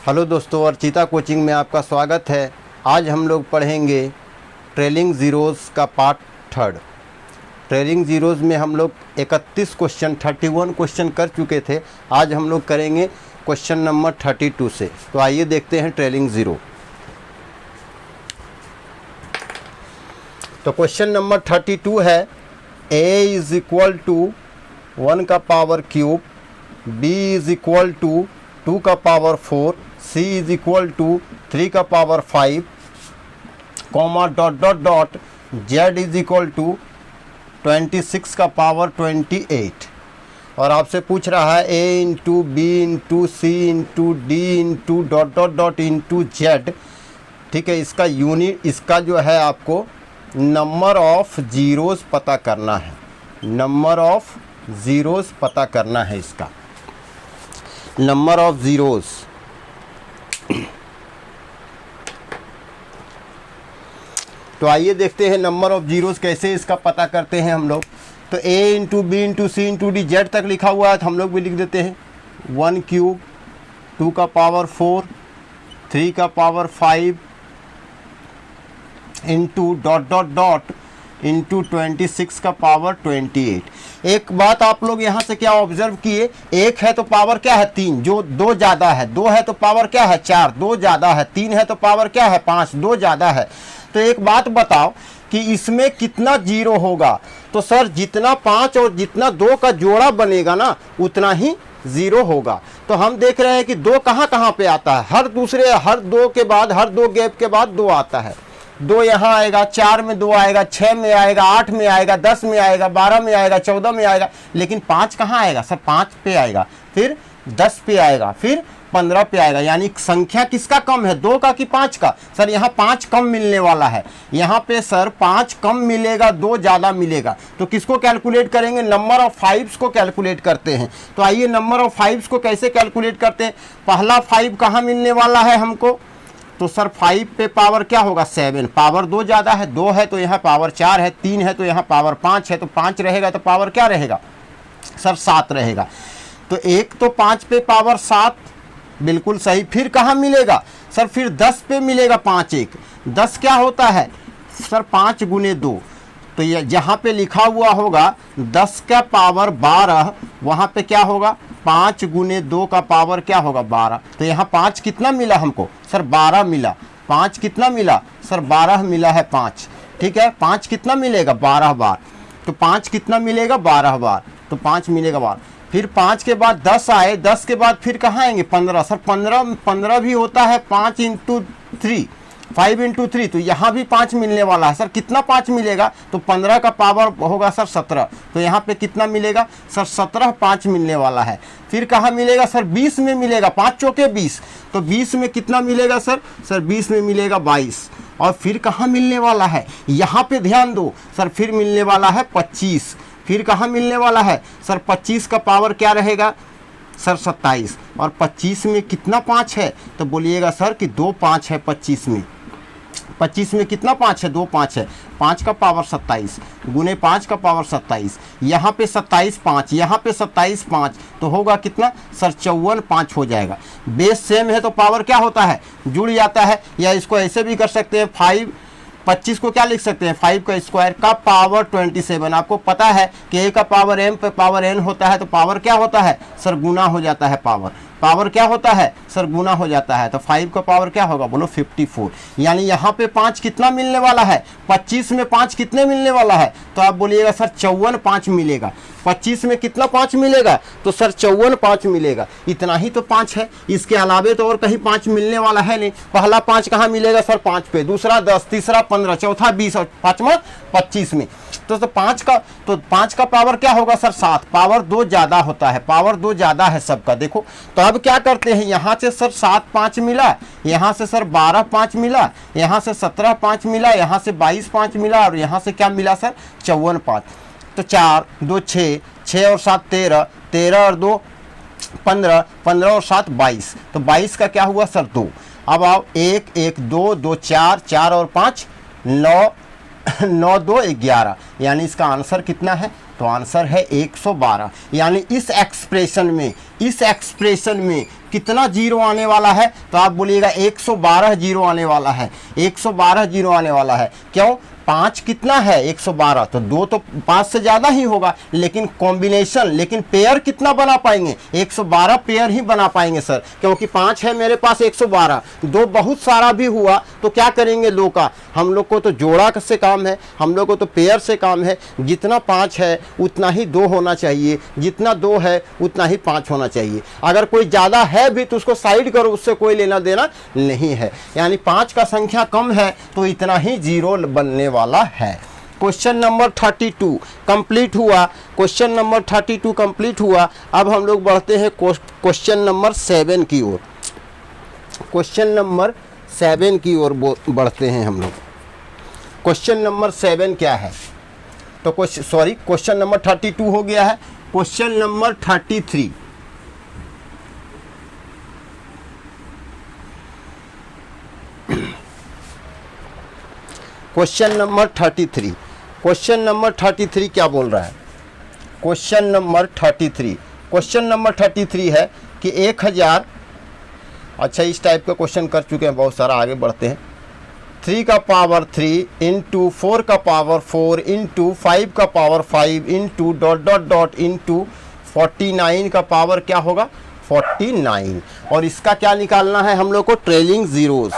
Hello दोस्तों, Archita coaching में आपका स्वागत है। आज हम लोग पढ़ेंगे ट्रेलिंग ज़ीरोज़ का पार्ट थर्ड। ट्रेलिंग ज़ीरोज़ में हम लोग 31 क्वेश्चन 31 क्वेश्चन कर चुके थे। आज हम लोग करेंगे क्वेश्चन नंबर 32 से। तो आइए देखते हैं ट्रेलिंग ज़ीरो। तो क्वेश्चन नंबर 32 है a इज़ इक्वल टू 1 का power cube, b is equal to 2 का power 4, c is equal to 3 का power 5, comma dot dot dot z is equal to 26 का पावर 28। और आपसे पूछ रहा है a into B into C into D into dot dot dot into Z. ठीक है, इसका यूनिट, इसका जो है आपको नंबर ऑफ ज़ीरोज़ पता करना है। नंबर ऑफ ज़ीरोज़ पता करना है, इसका नंबर ऑफ ज़ीरोज़। तो आइए देखते हैं नंबर ऑफ ज़ीरोज़ कैसे इसका पता करते हैं हम लोग। तो a into B into C into D Z तक लिखा हुआ है, तो हम लोग भी लिख देते हैं 1 क्यूब, 2 का पावर 4, 3 का power 5 into dot dot dot into 26 का पावर 28। एक बात आप लोग यहाँ से क्या ऑब्जर्व किए, एक है तो पावर क्या है 3, जो 2 ज़्यादा है, 2 है तो पावर क्या है 4, 2 ज़्यादा है, 3 है तो पावर क्या है 5, 2 ज़्यादा है। तो एक बात बताओ कि इसमें कितना जीरो होगा। तो सर जितना 5 और जितना 2 का जोड़ा बनेगा ना, उतना ही ज़ीरो होगा। तो हम देख रहे हैं कि 2 कहाँ कहाँ पे आता है, हर 2 के बाद, हर 2 गैप के बाद 2 आता है। 2 यहाँ आएगा, 4 में 2 आएगा, 6 में आएगा, 8 में आएगा, 10 में आएगा, 12 में आएगा, 14 में आएगा। लेकिन 5 कहाँ आएगा सर, 5 पे आएगा, फिर 10 पे आएगा, फिर 15 पे आएगा। यानी संख्या किसका कम है, 2 का कि 5 का। सर यहाँ 5 कम मिलने वाला है, यहाँ पे सर 5 कम मिलेगा, 2 ज़्यादा मिलेगा। तो किसको कैलकुलेट करेंगे, नंबर ऑफ 5 को कैलकुलेट करते हैं। तो आइए नंबर ऑफ 5 को कैसे कैलकुलेट करते हैं। पहला 5 कहाँ मिलने वाला है हमको, तो सर 5 पे पावर क्या होगा 7, पावर 2 ज़्यादा है, 2 है तो यहाँ पावर 4 है, 3 है तो यहाँ पावर 5 है, तो 5 रहेगा तो पावर क्या रहेगा सर 7 रहेगा। तो एक तो 5 पे पावर 7, बिल्कुल सही। फिर कहाँ मिलेगा सर, फिर 10 पे मिलेगा 5 1, 10 क्या होता है सर 5 गुने 2। तो ये जहाँ पे लिखा हुआ होगा 10 का पावर 12, वहाँ पे क्या होगा 5 गुने 2 का पावर क्या होगा 12। तो यहाँ 5 कितना मिला हमको सर 12 मिला। 5 कितना मिला सर 12 मिला है 5। ठीक है, 5 कितना मिलेगा 12 बार, तो 5 कितना मिलेगा 12 बार, तो 5 मिलेगा बार। फिर 5 के बाद 10 आए, 10 के बाद फिर कहाँ आएंगे 15। सर 15 भी होता है 5 इंटू 3, 5 इंटू 3, तो यहाँ भी 5 मिलने वाला है। सर कितना 5 मिलेगा, तो 15 का पावर होगा सर 17, तो यहाँ पे कितना मिलेगा सर 17 5 मिलने वाला है। फिर कहाँ मिलेगा सर 20 में मिलेगा, 5 चौके 20, तो 20 में कितना मिलेगा सर 20 में मिलेगा 22। और फिर कहाँ मिलने वाला है, यहाँ पे ध्यान दो सर, फिर मिलने वाला है 25। फिर कहाँ मिलने वाला है सर 25 का पावर क्या रहेगा सर 27। और 25 में कितना 5 है, तो बोलिएगा सर कि 2 5 है 25 में। 25 में कितना 5 है, 2 5 है, 5 का पावर 27 गुने 5 का पावर 27। यहाँ पे 27 5, यहाँ पे 27 5, तो होगा कितना सर 54 5 हो जाएगा। बेस सेम है तो पावर क्या होता है जुड़ जाता है। या इसको ऐसे भी कर सकते हैं, 25 को क्या लिख सकते हैं 5 का स्क्वायर का पावर 27। आपको पता है कि a का पावर m पे पावर n होता है, तो पावर क्या होता है सर गुना हो जाता है। पावर क्या होता है सर गुना हो जाता है। तो 5 का पावर क्या होगा बोलो 54। यानी यहाँ पे 5 कितना मिलने वाला है, 25 में 5 कितने मिलने वाला है, तो आप बोलिएगा सर 54 5 मिलेगा। 25 में कितना 5 मिलेगा, तो सर 54 5 मिलेगा। इतना ही तो 5 है, इसके अलावे तो और कहीं 5 मिलने वाला है नहीं। पहला 5 कहाँ मिलेगा सर 5 पे, दूसरा 10, तीसरा 15, चौथा 20 और पाँचवा 25 में। तो 5 का पावर क्या होगा सर 7, पावर 2 ज़्यादा होता है, पावर 2 ज़्यादा है सबका। देखो तो अब क्या करते हैं, यहाँ से सर 7 5 मिला, यहाँ से सर 12 5 मिला, यहाँ से 17 5 मिला, यहाँ से 22 5 मिला, और यहाँ से क्या मिला सर 54 5। तो 4 2 6, 6 और 7 13, 13 और 2 15, 15 और 7 22, तो 22 का क्या हुआ सर 2। अब आओ 1 1 2 2 4, 4 और 5 9, 9 2 11, यानी इसका आंसर कितना है, तो आंसर है 112। यानी इस एक्सप्रेशन में इस एक्सप्रेशन में कितना जीरो आने वाला है, तो आप बोलिएगा 112 जीरो आने वाला है, 112 जीरो आने वाला है। क्यों? 5 कितना है 112, तो 2 तो 5 से ज़्यादा ही होगा, लेकिन कॉम्बिनेशन, लेकिन पेयर कितना बना पाएंगे? 112 पेयर ही बना पाएंगे सर, क्योंकि 5 है मेरे पास 112, 2 बहुत सारा भी हुआ तो क्या करेंगे 2 का, हम लोग को तो जोड़ा से काम है, हम लोग को तो पेयर से काम है। जितना 5 है उतना ही 2 होना चाहिए, जितना 2 है उतना ही 5 होना चाहिए। अगर कोई ज़्यादा है भी तो उसको साइड करो, उससे कोई लेना देना नहीं है। यानी 5 का संख्या कम है तो इतना ही जीरो बनने वाला है। क्वेश्चन नंबर 32 कंप्लीट हुआ, क्वेश्चन नंबर 32 कंप्लीट हुआ। अब हम लोग बढ़ते हैं क्वेश्चन नंबर 7 की ओर, क्वेश्चन नंबर 7 की ओर बढ़ते हैं हम लोग। क्वेश्चन नंबर 7 क्या है? तो क्वेश्चन नंबर 32 हो गया है। Question number 33, question number 33, question number 33 क्या बोल रहा है? क्वेश्चन नंबर 33, क्वेश्चन नंबर 33 है कि 1000, अच्छा इस टाइप का क्वेश्चन कर चुके हैं बहुत सारा, आगे बढ़ते हैं। 3 का पावर 3 इंटू 4 का पावर 4 इंटू 5 का power 5 into dot dot dot into 49 का पावर क्या होगा? 49। और इसका क्या निकालना है हम लोग को? Trailing zeros,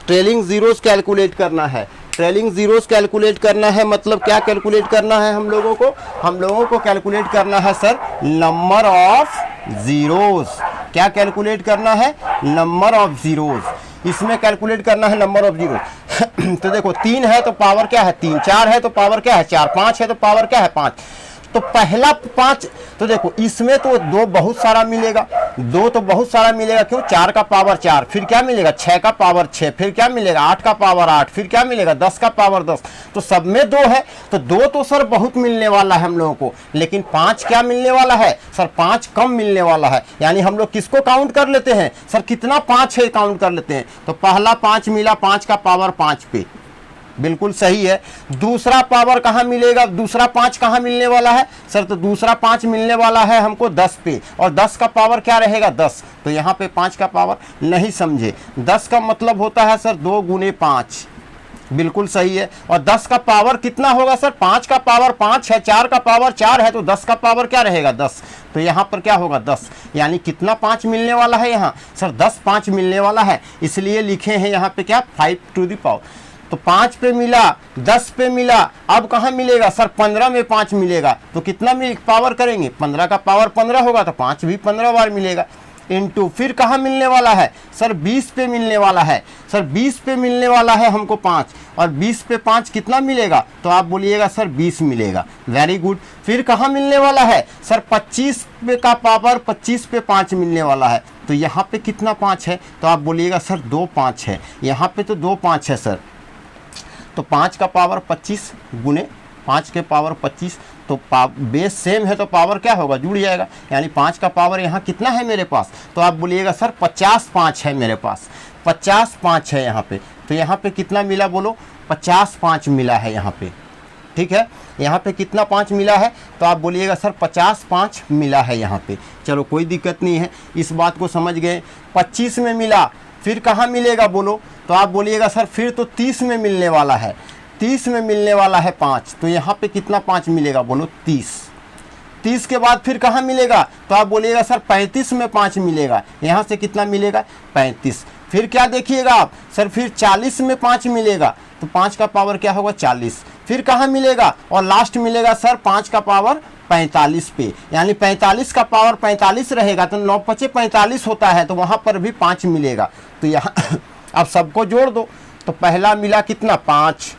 trailing zeros calculate करना है। ट्रेलिंग ज़ीरोज़ कैलकुलेट करना है मतलब क्या कैलकुलेट करना है हम लोगों को? हम लोगों को कैलकुलेट करना है सर नंबर ऑफ ज़ीरोज़। क्या कैलकुलेट करना है? Number of zeros. इसमें कैलकुलेट करना है नंबर ऑफ ज़ीरोज़। तो देखो 3 है तो पावर क्या है 3, 4 है तो पावर क्या है 4, 5 है तो पावर क्या है 5। तो पहला 5, तो देखो इसमें तो 2 बहुत सारा मिलेगा, 2 तो बहुत सारा मिलेगा। क्यों? 4 का पावर 4, फिर क्या मिलेगा 6 का पावर 6, फिर क्या मिलेगा 8 का पावर 8, फिर क्या मिलेगा 10 का पावर 10। तो सब में 2 है, तो 2 तो सर बहुत मिलने वाला है हम लोगों को, लेकिन 5 क्या मिलने वाला है सर? 5 कम मिलने वाला है। यानी हम लोग किसको काउंट कर लेते हैं सर? कितना 5 है काउंट कर लेते हैं। तो पहला 5 मिला 5 का पावर 5 पे, बिल्कुल सही है। दूसरा पावर कहाँ मिलेगा? दूसरा 5 कहाँ मिलने वाला है सर? तो दूसरा 5 मिलने वाला है हमको 10 पे, और 10 का पावर क्या रहेगा 10। तो यहाँ पे 5 का पावर नहीं समझे, 10 का मतलब होता है सर 2 गुने 5, बिल्कुल सही है। और 10 का पावर कितना होगा सर? 5 का पावर 5 है, 4 का पावर 4 है, तो 10 का पावर क्या रहेगा 10। तो यहाँ पर क्या होगा 10। यानी कितना 5 मिलने वाला है यहाँ सर? 10 5 मिलने वाला है, इसलिए लिखे हैं यहाँ पे क्या 5 टू द पावर। तो 5 पे मिला, 10 पे मिला, अब कहाँ मिलेगा सर? 15 में 5 मिलेगा। तो कितना पावर करेंगे? 15 का पावर 15 होगा तो 5 भी 15 बार मिलेगा। इंटू फिर कहाँ मिलने वाला है सर? 20 पे मिलने वाला है सर, 20 पे मिलने वाला है हमको 5, और 20 पे 5 कितना मिलेगा? तो आप बोलिएगा सर 20 मिलेगा। Very good. फिर कहाँ मिलने वाला है सर? 25 पे का पावर 25 पे 5 मिलने वाला है। तो यहाँ पे कितना 5 है? तो आप बोलिएगा सर 2 5 है, यहाँ पे तो 2 5 है सर। तो 5 का पावर 25 गुने 5 के पावर 25, तो बेस सेम है तो पावर क्या होगा? जुड़ जाएगा। यानी 5 का पावर यहाँ कितना है मेरे पास? तो आप बोलिएगा सर 50 5 है मेरे पास, 50 5 है यहाँ पे। तो यहाँ पे कितना मिला बोलो? 50 5 मिला है यहाँ पे, ठीक है। यहाँ पे कितना 5 मिला है? तो आप बोलिएगा सर 50 5 मिला है यहाँ पे। चलो कोई दिक्कत नहीं है, इस बात को समझ गए। 25 में मिला, फिर कहाँ मिलेगा बोलो? तो आप बोलिएगा सर फिर तो 30 में मिलने वाला है, 30 में मिलने वाला है 5। तो यहाँ पे कितना 5 मिलेगा बोलो? 30। 30 के बाद फिर कहाँ मिलेगा? तो आप बोलिएगा सर 35 में 5 मिलेगा, यहाँ से कितना मिलेगा? 35। फिर क्या देखिएगा आप सर? फिर 40 में 5 मिलेगा, तो 5 का पावर क्या होगा? 40। फिर कहाँ मिलेगा? और लास्ट मिलेगा सर 5 का पावर 45 पे। यानी 45 का पावर 45 रहेगा तो 9 5 45 होता है, तो वहाँ पर भी 5 मिलेगा। तो यहाँ अब सबको जोड़ दो। तो पहला मिला कितना? 5।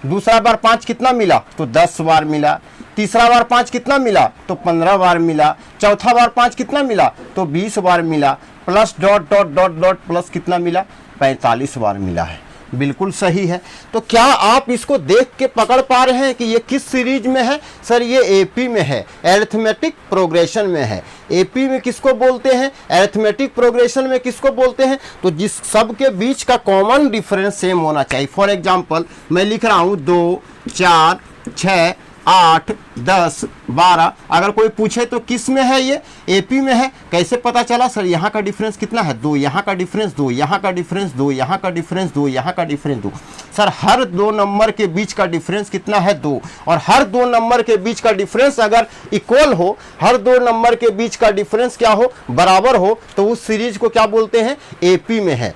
दूसरा बार 5 कितना मिला? तो 10 बार मिला। तीसरा बार 5 कितना मिला? तो 15 बार मिला। चौथा बार 5 कितना मिला? तो 20 बार मिला। Plus dot dot dot dot plus कितना मिला? 45 बार मिला है। बिल्कुल सही है। तो क्या आप इसको देख के पकड़ पा रहे हैं कि ये किस सीरीज में है? सर ये एपी में है, अरिथमेटिक प्रोग्रेशन में है। एपी में किसको बोलते हैं? अरिथमेटिक प्रोग्रेशन में किसको बोलते हैं? तो जिस सब के बीच का कॉमन डिफरेंस सेम होना चाहिए। फॉर एग्जांपल मैं लिख रहा हूँ 2 4 6 8, 10, 12। अगर कोई पूछे तो किस में है, ये एपी में है। कैसे पता चला सर? यहाँ का डिफरेंस कितना है? 2, यहाँ का डिफरेंस 2, यहाँ का डिफरेंस 2, यहाँ का डिफरेंस 2, यहाँ का डिफरेंस 2। सर हर 2 नंबर के बीच का डिफरेंस कितना है? 2। और हर 2 नंबर के बीच का डिफरेंस अगर इक्वल हो, हर 2 नंबर के बीच का डिफरेंस क्या हो? बराबर हो, तो उस सीरीज को क्या बोलते हैं? एपी में है,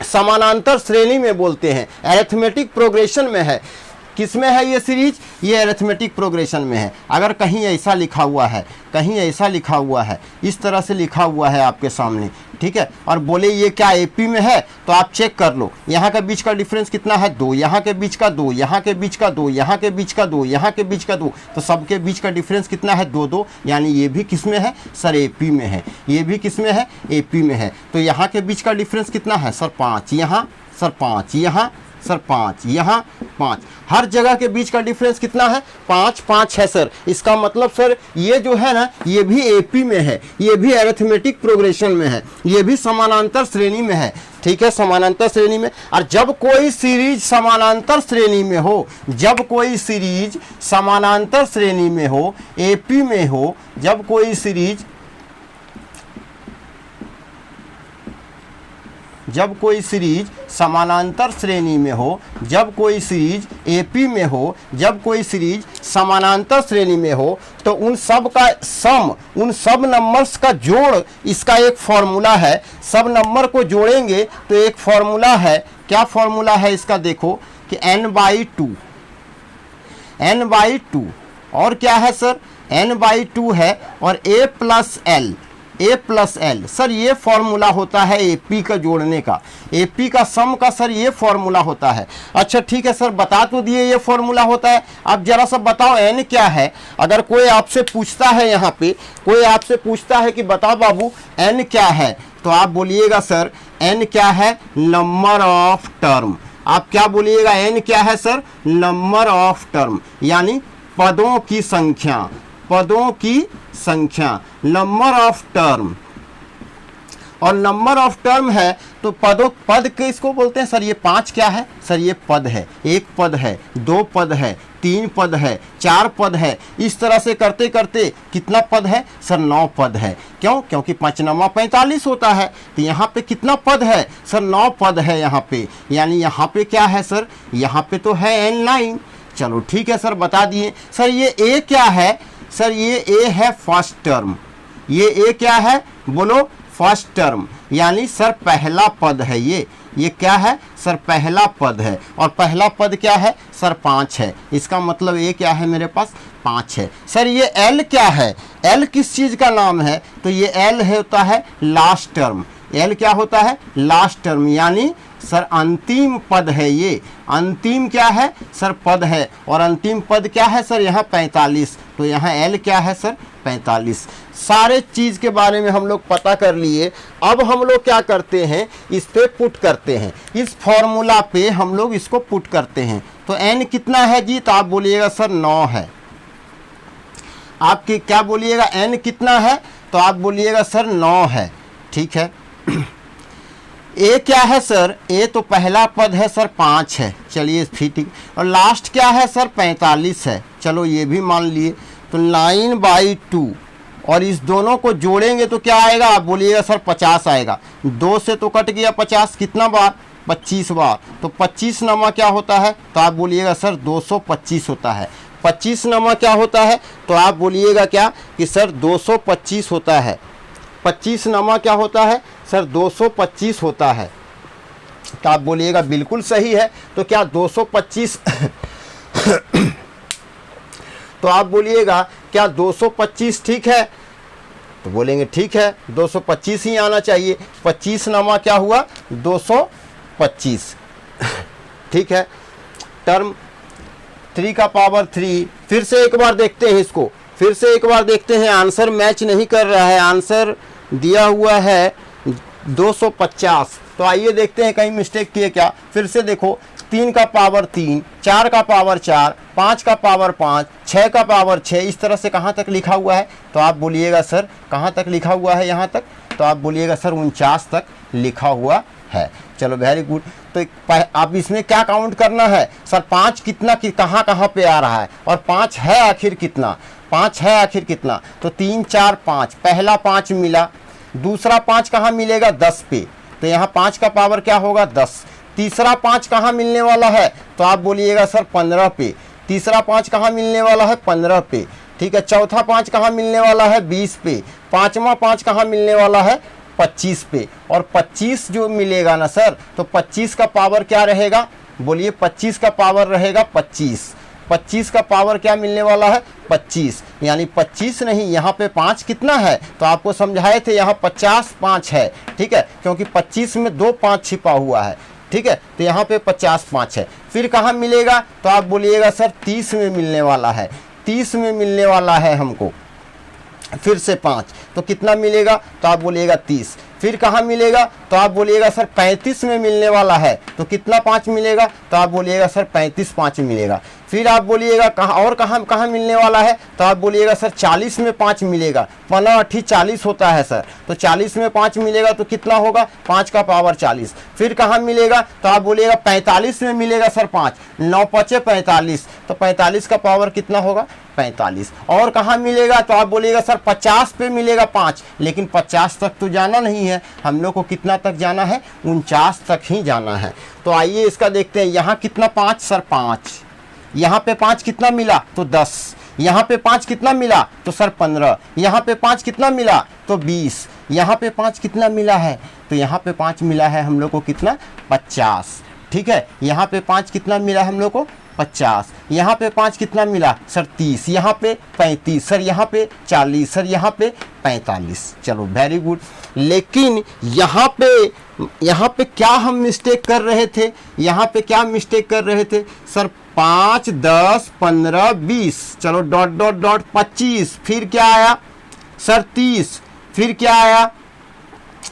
समानांतर श्रेणी में बोलते हैं, अरिथमेटिक प्रोग्रेशन में है। किस में है ये सीरीज? ये अरिथमेटिक प्रोग्रेशन में है। अगर कहीं ऐसा लिखा हुआ है, कहीं ऐसा लिखा हुआ है, इस तरह से लिखा हुआ है आपके सामने, ठीक है, और बोले ये क्या एपी में है, तो आप चेक कर लो। यहाँ के बीच का डिफरेंस कितना है? 2, यहाँ के बीच का 2, यहाँ के बीच का 2, यहाँ के बीच का 2, यहाँ के बीच का 2, तो सबके बीच का डिफरेंस कितना है? 2, 2। यानी ये भी किस में है सर? एपी में है। ये भी किस में है? एपी में है। तो यहाँ के बीच का डिफरेंस कितना है सर? 5। यहाँ सर 5, यहाँ सर 5, यहाँ 5। हर जगह के बीच का डिफरेंस कितना है? 5, 5 है सर। इसका मतलब सर ये जो है ना, ये भी एपी में है, ये भी अरिथमेटिक प्रोग्रेशन में है, ये भी समानांतर श्रेणी में है, ठीक है, समानांतर श्रेणी में। और जब कोई सीरीज समानांतर श्रेणी में हो, जब कोई सीरीज समानांतर श्रेणी में हो, एपी में हो, जब कोई सीरीज समानांतर श्रेणी में हो, जब कोई सीरीज एपी में हो, जब कोई सीरीज समानांतर श्रेणी में हो, तो उन सब का सम, उन सब नंबर्स का जोड़, इसका एक फॉर्मूला है। सब नंबर को जोड़ेंगे तो एक फॉर्मूला है। क्या फॉर्मूला है इसका? देखो कि n/2, n/2, और क्या है सर? n/2 है, और a प्लस एल। सर ये फॉर्मूला होता है एपी का जोड़ने का, एपी का सम का सर ये फॉर्मूला होता है। अच्छा ठीक है सर, बता तो दिए ये फॉर्मूला होता है। अब जरा सा बताओ एन क्या है? अगर कोई आपसे पूछता है, यहाँ पे कोई आपसे पूछता है कि बताओ बाबू एन क्या है, तो आप बोलिएगा सर एन क्या है? Number of term. आप क्या बोलिएगा? एन क्या है सर? नंबर ऑफ टर्म, यानी पदों की संख्या, पदों की संख्या, नंबर ऑफ टर्म। और नंबर ऑफ टर्म है तो पद किसको बोलते हैं सर? ये 5 क्या है सर? ये पद है। 1 पद है, 2 पद है, 3 पद है, 4 पद है। इस तरह से करते करते कितना पद है सर? 9 पद है। क्यों? क्योंकि 5 9 45 होता है। तो यहाँ पे कितना पद है सर? 9 पद है यहाँ पे। यानी यहाँ पे क्या है सर? यहाँ पे तो है n9। चलो ठीक है सर, बता दिए। सर ये ए क्या है? सर ये ए है फर्स्ट टर्म। ये ए क्या है? बोलो फर्स्ट टर्म, यानी सर पहला पद है। ये क्या है सर? पहला पद है। और पहला पद क्या है सर? 5 है। इसका मतलब ये क्या है मेरे पास? 5 है। सर ये एल क्या है? एल किस चीज़ का नाम है? तो ये एल होता है लास्ट टर्म। एल क्या होता है? लास्ट टर्म, यानी सर अंतिम पद है। ये अंतिम क्या है सर? पद है। और अंतिम पद क्या है सर? यहाँ 45। तो यहाँ एल क्या है सर? 45। सारे चीज़ के बारे में हम लोग पता कर लिए। अब हम लोग क्या करते हैं? इस पे पुट करते हैं, इस फॉर्मूला पे हम लोग इसको पुट करते हैं। तो एन कितना है जी? तो आप बोलिएगा सर 9 है। आपकी क्या बोलिएगा? एन कितना है? तो आप बोलिएगा सर 9 है। ठीक है। ए क्या है सर? ए तो पहला पद है सर 5 है। चलिए ठीक। और लास्ट क्या है सर? 45 है। चलो ये भी मान लिए। तो 9/2, और इस दोनों को जोड़ेंगे तो क्या आएगा? आप बोलिएगा सर 50 आएगा। 2 से तो कट गया 50, कितना बार? 25 बार। तो 25 नमा क्या होता है? तो आप बोलिएगा सर 225 होता है। 25 नमा क्या होता है? तो आप बोलिएगा क्या कि सर 225 होता है। 25 नमा क्या होता है सर? 225 होता है। तो आप बोलिएगा बिल्कुल सही है। तो क्या 225 तो आप बोलिएगा क्या 225 ठीक है? तो बोलेंगे ठीक है, 225 ही आना चाहिए। 25 नमा क्या हुआ? 225। ठीक है। टर्म 3 का पावर 3। फिर से एक बार देखते हैं इसको, फिर से एक बार देखते हैं। आंसर मैच नहीं कर रहा है। आंसर दिया हुआ है 250। तो आइए देखते हैं कहीं मिस्टेक किए क्या। फिर से देखो, 3 का पावर 3, 4 का पावर 4, 5 का पावर 5, 6 का पावर 6, इस तरह से कहाँ तक लिखा हुआ है? तो आप बोलिएगा सर कहाँ तक लिखा हुआ है? यहाँ तक। तो आप बोलिएगा सर 49 तक लिखा हुआ है। चलो वेरी गुड। तो अब इसमें क्या काउंट करना है सर, 5 कितना कि कहाँ कहाँ पे आ रहा है, और 5 है आखिर कितना, 5 है आखिर कितना, तो 3 4 5, पहला 5 मिला, दूसरा 5 कहाँ मिलेगा 10 पे, तो यहाँ 5 का पावर क्या होगा 10। तीसरा 5 कहाँ मिलने वाला है, तो आप बोलिएगा सर 15 पे, तीसरा 5 कहाँ मिलने वाला है 15 पे, ठीक है। चौथा 5 कहाँ मिलने वाला है 20 पे, पांचवा 5 कहाँ मिलने वाला है 25 पे, और 25 जो मिलेगा ना सर, तो 25 का पावर क्या रहेगा, बोलिए 25 का पावर रहेगा 25, 25 का पावर क्या मिलने वाला है 25, यानी 25 नहीं, यहाँ पे 5 कितना है, तो आपको समझाए थे यहाँ 50 5 है, ठीक है, क्योंकि 25 में 2 5 छिपा हुआ है, ठीक है, तो यहाँ पे 50 5 है। फिर कहाँ मिलेगा, तो आप बोलिएगा सर 30 में मिलने वाला है, 30 में मिलने वाला है हमको, फिर से 5, तो कितना मिलेगा, तो आप बोलिएगा 30। फिर कहाँ मिलेगा, तो आप बोलिएगा सर 35 में मिलने वाला है, तो कितना 5 मिलेगा, तो आप बोलिएगा सर 35 5 मिलेगा। फिर आप बोलिएगा कहाँ और कहाँ मिलने वाला है, तो आप बोलिएगा सर 40 में 5 मिलेगा, 15 8 40 होता है सर, तो 40 में 5 मिलेगा तो कितना होगा 5 का पावर 40। फिर कहाँ मिलेगा, तो आप बोलिएगा 45 में मिलेगा सर 5, 9 5 45, तो 45 का पावर कितना होगा 45। और कहाँ मिलेगा, तो आप बोलिएगा सर 50 पे मिलेगा 5, लेकिन 50 तक तो जाना नहीं है, हम लोग को कितना तक जाना है 49 तक ही जाना है। तो आइए इसका देखते हैं, यहाँ कितना 5 सर 5, यहाँ पे 5 कितना मिला तो 10, यहाँ पे 5 कितना मिला तो सर 15, यहाँ पे 5 कितना मिला तो 20, यहाँ पे 5 कितना मिला है, तो यहाँ पे 5 मिला है हम लोग को कितना 50, ठीक है। यहाँ पे 5 कितना मिला हम लोग को 50, यहाँ पे 5 कितना मिला सर 30, यहाँ पे 35 सर, यहाँ पे 40 सर, यहाँ पे 45। चलो वेरी गुड। लेकिन यहाँ पे क्या हम मिस्टेक कर रहे थे, यहाँ पे क्या मिस्टेक कर रहे थे सर, 5 10 15 20, चलो डॉट डॉट डॉट 25, फिर क्या आया सर 30, फिर क्या आया,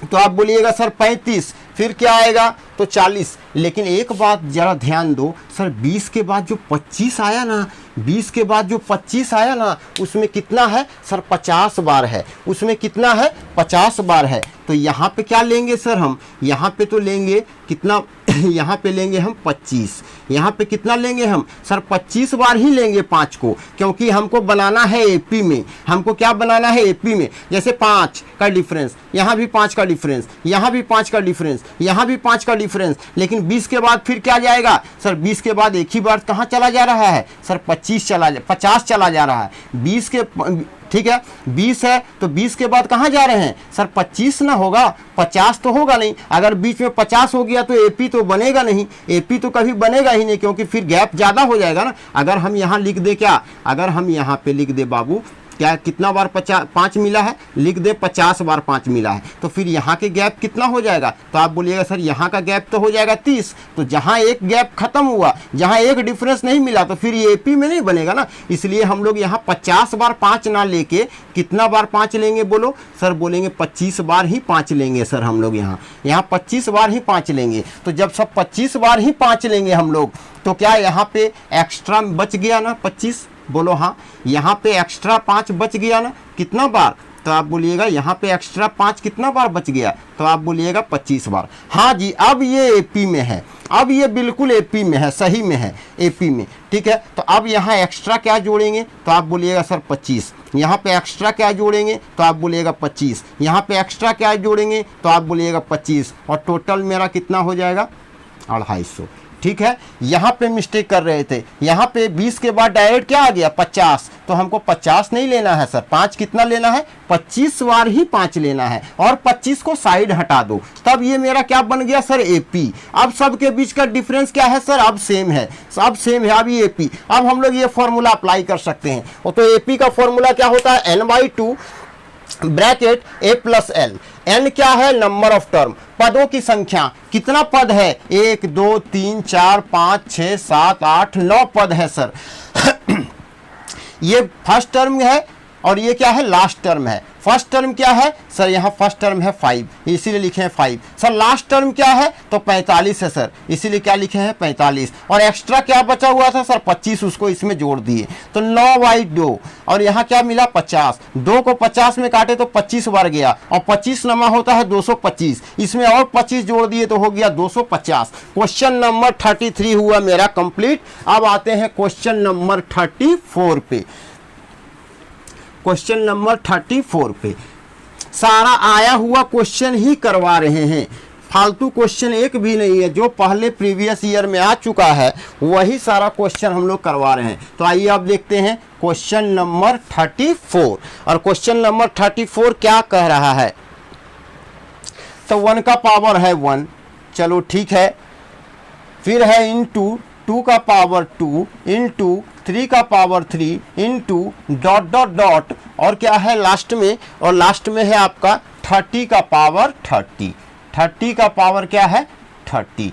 तो आप बोलिएगा सर 35, फिर क्या आएगा तो 40। लेकिन एक बात जरा ध्यान दो सर, 20 के बाद जो 25 आया ना, 20 के बाद जो 25 आया ना, उसमें कितना है सर 50 बार है, उसमें कितना है 50 बार है। तो यहाँ पे क्या लेंगे सर हम, यहाँ पे तो लेंगे कितना यहाँ पे लेंगे हम 25, यहाँ पे कितना लेंगे हम सर 25 बार ही लेंगे 5 को, क्योंकि हमको बनाना है एपी में, हमको क्या बनाना है एपी में। जैसे 5 का डिफरेंस, यहाँ भी 5 का डिफरेंस, यहाँ भी 5 का डिफरेंस, यहाँ भी 5 का डिफरेंस, लेकिन 20 के बाद फिर क्या जाएगा सर, 20 के बाद एक ही बार कहाँ चला जा रहा है सर 50 चला जा रहा है। 20 के ठीक है 20 है तो 20 के बाद कहाँ जा रहे हैं सर 25 ना होगा, 50 तो होगा नहीं। अगर बीच में 50 हो गया तो एपी तो बनेगा नहीं, एपी तो कभी बनेगा ही नहीं, क्योंकि फिर गैप ज़्यादा हो जाएगा ना। अगर हम यहाँ लिख दे क्या, अगर हम यहाँ पे लिख दे बाबू क्या कितना बार 5 मिला है, लिख दे 50 बार 5 मिला है, तो फिर यहाँ के गैप कितना हो जाएगा, तो आप बोलिएगा सर यहाँ का गैप तो हो जाएगा 30। तो जहाँ एक गैप खत्म हुआ, जहाँ एक डिफरेंस नहीं मिला, तो फिर ये एपी में नहीं बनेगा ना। इसलिए हम लोग यहाँ 50 बार 5 ना लेके कितना बार 5 लेंगे बोलो सर, बोलेंगे 25 बार ही 5 लेंगे सर हम लोग, यहाँ 25 बार ही 5 लेंगे। तो जब सब 25 बार ही 5 लेंगे हम लोग, तो क्या यहाँ पे एक्स्ट्रा बच गया ना 25, बोलो हाँ, यहाँ पे एक्स्ट्रा 5 बच गया ना, कितना बार, तो आप बोलिएगा यहाँ पे एक्स्ट्रा 5 कितना बार बच गया, तो आप बोलिएगा 25 बार। हाँ जी, अब ये एपी में है, अब ये बिल्कुल एपी में है, सही में है एपी में, ठीक है। तो अब यहाँ एक्स्ट्रा क्या जोड़ेंगे, तो आप बोलिएगा सर 25, यहाँ पे एक्स्ट्रा क्या जोड़ेंगे, तो आप बोलिएगा 25, यहाँ पे एक्स्ट्रा क्या जोड़ेंगे, तो आप बोलिएगा 25, और टोटल मेरा कितना हो जाएगा 250, ठीक है। यहाँ पे मिस्टेक कर रहे थे, यहाँ पे 20 के बाद डायरेक्ट क्या आ गया 50, तो हमको 50 नहीं लेना है सर, 5 कितना लेना है 25 बार ही 5 लेना है, और 25 को साइड हटा दो, तब ये मेरा क्या बन गया सर एपी। अब सबके बीच का डिफरेंस क्या है सर, अब सेम है, अब सेम है, अब ये एपी। अब हम लोग ये फॉर्मूला अप्लाई कर सकते हैं। तो एपी का फॉर्मूला क्या होता है, n/2 bracket a plus L. n क्या है, नंबर ऑफ टर्म, पदों की संख्या, कितना पद है 1 2 3 4 5 6 7 8 9 पद है सर। ये फर्स्ट टर्म है और ये क्या है लास्ट टर्म है। फर्स्ट टर्म क्या है सर, यहाँ फर्स्ट टर्म है 5, इसीलिए लिखे हैं 5। सर लास्ट टर्म क्या है, तो 45 है सर, इसीलिए क्या लिखे हैं 45। और एक्स्ट्रा क्या बचा हुआ था सर 25, उसको इसमें जोड़ दिए तो 9/2। और यहाँ क्या मिला 50, 2 को 50 में काटे तो 25 बार गया, और 25 नमा होता है 225, इसमें और 25 जोड़ दिए तो हो गया 250। क्वेश्चन नंबर 33 हुआ मेरा कंप्लीट। अब आते हैं क्वेश्चन नंबर 34 पे। क्वेश्चन नंबर 34 पे सारा आया हुआ क्वेश्चन ही करवा रहे हैं, फालतू क्वेश्चन एक भी नहीं है, जो पहले प्रीवियस ईयर में आ चुका है वही सारा क्वेश्चन हम लोग करवा रहे हैं। तो आइए आप देखते हैं क्वेश्चन नंबर 34। और क्वेश्चन नंबर 34 क्या कह रहा है, तो 1 का पावर है 1, चलो ठीक है, फिर है इंटू 2 का पावर 2 इंटू 3 का power 3 into dot dot dot, और क्या है लास्ट में, और लास्ट में है आपका 30 का पावर 30, 30 का पावर क्या है 30।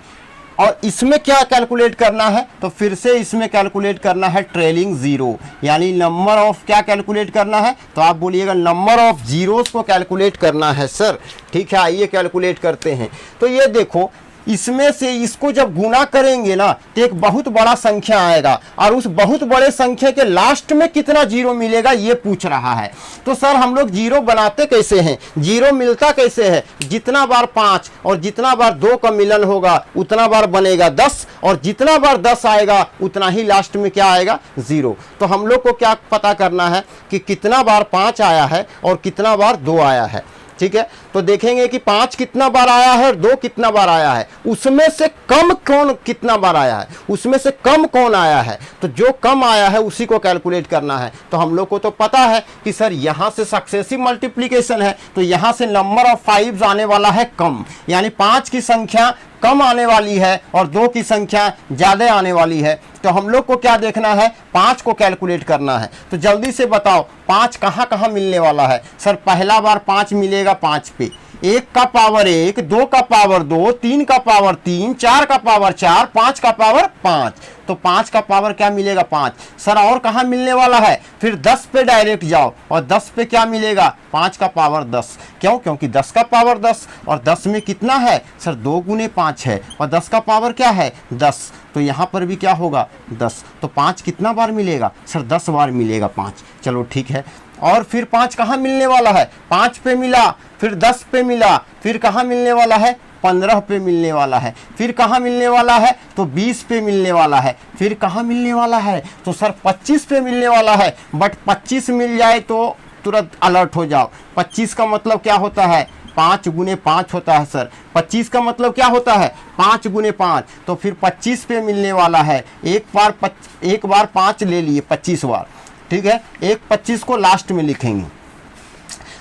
और इसमें क्या कैलकुलेट करना है, तो फिर से इसमें कैलकुलेट करना है ट्रेलिंग जीरो, यानी नंबर ऑफ क्या कैलकुलेट करना है, तो आप बोलिएगा नंबर ऑफ जीरोस को कैलकुलेट करना है सर। ठीक है, आइए कैलकुलेट करते हैं। तो ये देखो, इसमें से इसको जब गुना करेंगे ना तो एक बहुत बड़ा संख्या आएगा, और उस बहुत बड़े संख्या के लास्ट में कितना जीरो मिलेगा ये पूछ रहा है। तो सर हम लोग जीरो बनाते कैसे हैं, जीरो मिलता कैसे है, जितना बार 5 और जितना बार 2 का मिलन होगा उतना बार बनेगा 10, और जितना बार 10 आएगा उतना ही लास्ट में क्या आएगा जीरो। तो हम लोग को क्या पता करना है कि कितना बार 5 आया है और कितना बार 2 आया है। ठीक है, तो देखेंगे कि 5 कितना बार आया है और 2 कितना बार आया है, उसमें से कम कौन कितना बार आया है, उसमें से कम कौन आया है, तो जो कम आया है उसी को कैलकुलेट करना है। तो हम लोग को तो पता है कि सर यहाँ से सक्सेसिव मल्टीप्लिकेशन है, तो यहाँ से नंबर ऑफ 5 आने वाला है कम, यानी 5 की संख्या कम आने वाली है और 2 की संख्या ज़्यादा आने वाली है। तो हम लोग को क्या देखना है, 5 को कैलकुलेट करना है। तो जल्दी से बताओ 5 कहाँ कहाँ मिलने वाला है। सर पहला बार 5 मिलेगा 5 पे, 1 का पावर 1, 2 का पावर 2, 3 का पावर 3, 4 का पावर 4, 5 का पावर 5। तो 5 का पावर क्या मिलेगा 5। सर और कहाँ मिलने वाला है, फिर 10 पे डायरेक्ट जाओ, और 10 पे क्या मिलेगा 5 का पावर 10। क्यों, क्योंकि 10 का पावर 10, और 10 में कितना है सर 2 गुने 5 है, और 10 का पावर क्या है 10, तो यहाँ पर भी क्या होगा 10। तो 5 कितना बार मिलेगा सर 10 बार मिलेगा 5। चलो ठीक है, और फिर 5 कहाँ मिलने वाला है, 5 पे मिला, फिर 10 पे मिला, फिर कहाँ मिलने वाला है 15 पे मिलने वाला है, फिर कहाँ मिलने वाला है तो 20 पे मिलने वाला है, फिर कहाँ मिलने वाला है तो सर 25 पे मिलने वाला है। बट 25 मिल जाए तो तुरंत अलर्ट हो जाओ, 25 का मतलब क्या होता है 5 गुने 5 होता है सर। 25 का मतलब क्या होता है 5 गुने 5, तो फिर 25 पे मिलने वाला है। एक बार 5 ले लिए 25 बार, ठीक है, एक 25 को लास्ट में लिखेंगे।